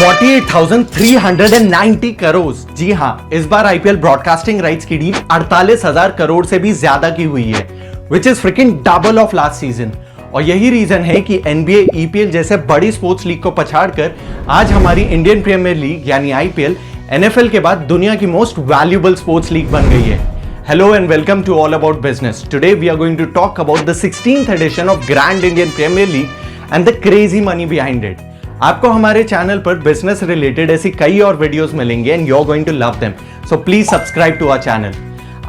48,390 करोड़। जी हाँ, इस बार IPL broadcasting rights की डील 48,000 करोड़ से भी ज्यादा की हुई है, which is fricking double of last season. और यही रीजन है कि एनबीए, ईपीएल जैसे बड़ी स्पोर्ट्स लीग को पछाड़कर आज हमारी इंडियन प्रीमियर लीग यानी आईपीएल एनएफएल के बाद दुनिया की मोस्ट वैल्यूएबल स्पोर्ट्स लीग बन गई है। Hello and welcome to all about business. Today we are going to talk about the 16th edition of grand Indian premier league and the crazy money behind it. आपको हमारे channel पर business related ऐसी कई और videos मिलेंगे and you are going to love them, so please subscribe to our channel.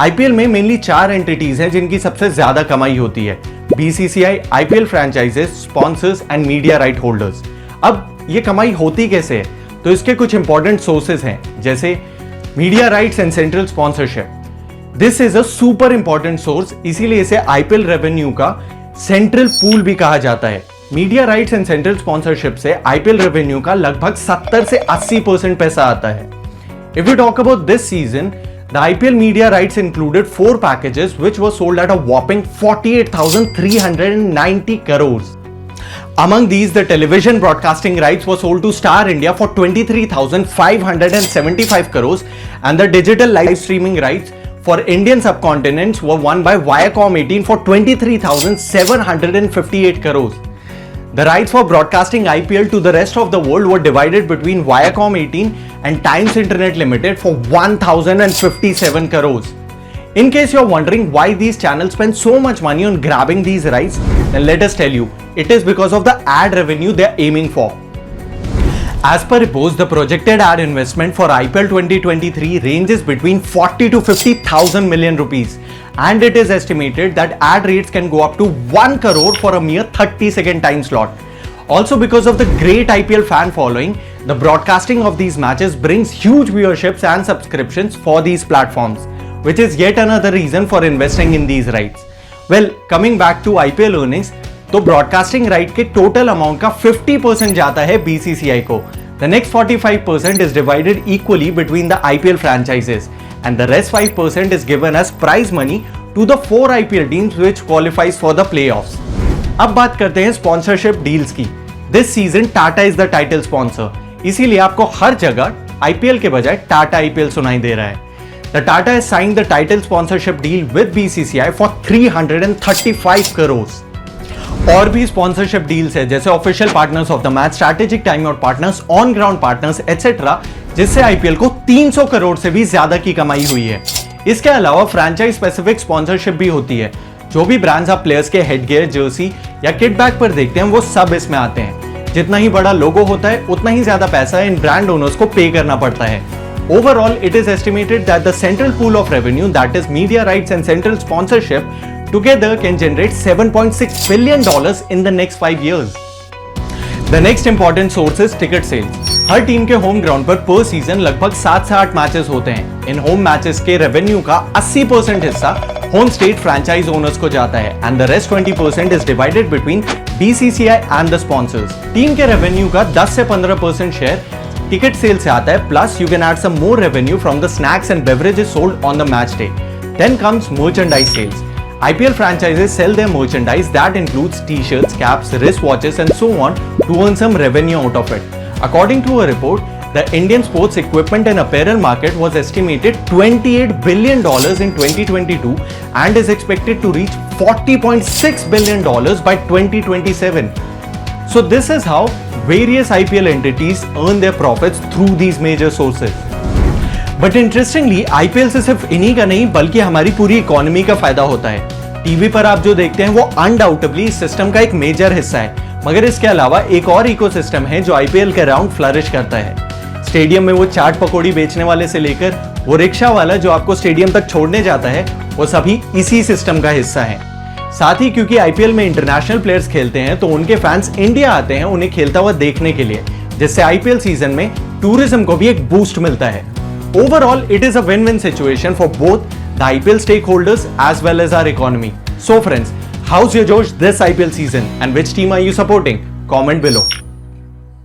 IPL में mainly 4 entities हैं जिनकी सबसे ज्यादा कमाई होती है: BCCI, IPL franchises, sponsors and media right holders. अब ये कमाई होती कैसे है? तो इसके कुछ इंपॉर्टेंट सोर्सेज हैं, जैसे media rights and central sponsorship. This is a super important source, इसीलिए इसे आईपीएल रेवेन्यू का सेंट्रल पूल भी कहा जाता है। Media rights and central sponsorship से आईपीएल रेवेन्यू का लगभग 70 से 80% पैसा आता है। If you talk about this season, the IPL media rights included 4 packages which were sold at a whopping 48,390 crores. Among these, the television broadcasting rights were sold to Star India for 23,575 crores and the digital live streaming rights for Indian subcontinents were won by Viacom18 for 23,758 crores. The rights for broadcasting IPL to the rest of the world were divided between Viacom18 and Times Internet Limited for 1,057 crores. In case you're wondering why these channels spend so much money on grabbing these rights, then let us tell you, it is because of the ad revenue they're aiming for. As per reports, the projected ad investment for IPL 2023 ranges between 40 to 50,000 million rupees. And it is estimated that ad rates can go up to 1 crore for a mere 30-second time slot. Also, because of the great IPL fan following, the broadcasting of these matches brings huge viewerships and subscriptions for these platforms, which is yet another reason for investing in these rights. Well, coming back to IPL earnings, तो broadcasting right के total amount का 50% जाता है BCCI को. The next 45% is divided equally between the IPL franchises, and the rest 5% is given as prize money to the 4 IPL teams which qualifies for the playoffs. अब बात करते हैं sponsorship deals की. This season Tata is the title sponsor, इसीलिए आपको हर जगह IPL के बजाय टाटा आईपीएल सुनाई दे रहा है. The Tata has signed the title sponsorship deal with BCCI for 335 crores. और भी स्पॉन्सरशिप डील्स है, जैसे official partners of the match, strategic time out partners, on ground partners etcetera, जिससे आईपीएल को 300 करोड़ से भी ज्यादा की कमाई हुई है. इसके अलावा फ्रैंचाइज स्पेसिफिक स्पॉन्सरशिप भी होती है. जो भी ब्रांड्स आप प्लेयर्स के हेडगियर, जर्सी या किट बैग पर देखते हैं, वो सब इसमें आते हैं. जितना ही बड़ा लोगो होता है, उतना ही ज्यादा पैसा इन ब्रांड ओनर्स को पे करना पड़ता है. Overall, it is estimated that the central pool of revenue, that is media rights and central sponsorship, together can generate $7.6 billion in the next 5 years. The next important source is ticket sales. Her team के home ground पर season लगभग 7 से 8 matches होते हैं. इन home matches के revenue का 80% हिस्सा home state franchise owners को जाता है, and the rest 20% is divided between BCCI and the sponsors. Team के रेवेन्यू का 10 से 15% शेयर टिकट सेल से आता है, plus you can add some more revenue from the snacks and beverages sold on the match day. Then comes merchandise sales. IPL franchises sell their merchandise that includes t-shirts, caps, wristwatches and so on to earn some revenue out of it. According to a report, the Indian sports equipment and apparel market was estimated $28 billion in 2022 and is expected to reach $40.6 billion by 2027. So this is how various IPL entities earn their profits through these major sources. But interestingly IPL से सिर्फ इन्हीं का नहीं बल्कि हमारी पूरी economy का फायदा होता है. टीवी पर आप जो देखते हैं वो अनडाउटेबली इस सिस्टम का एक मेजर हिस्सा है, मगर इसके अलावा एक और इकोसिस्टम है जो आईपीएल के अराउंड फ्लरिश करता है. स्टेडियम में वो चाट पकौड़ी बेचने वाले से लेकर वो रिक्शा वाला जो आपको स्टेडियम तक छोड़ने जाता है, वो सभी इसी सिस्टम का हिस्सा है. साथ ही क्योंकि आईपीएल में इंटरनेशनल प्लेयर्स खेलते हैं तो उनके फैंस इंडिया आते हैं उन्हें खेलता हुआ देखने के लिए, जिससे आईपीएल सीजन में टूरिज्म को भी एक बूस्ट मिलता है. Overall, it is a win-win situation for both the IPL stakeholders as well as our economy. So friends, how's your Josh this IPL season and which team are you supporting? Comment below.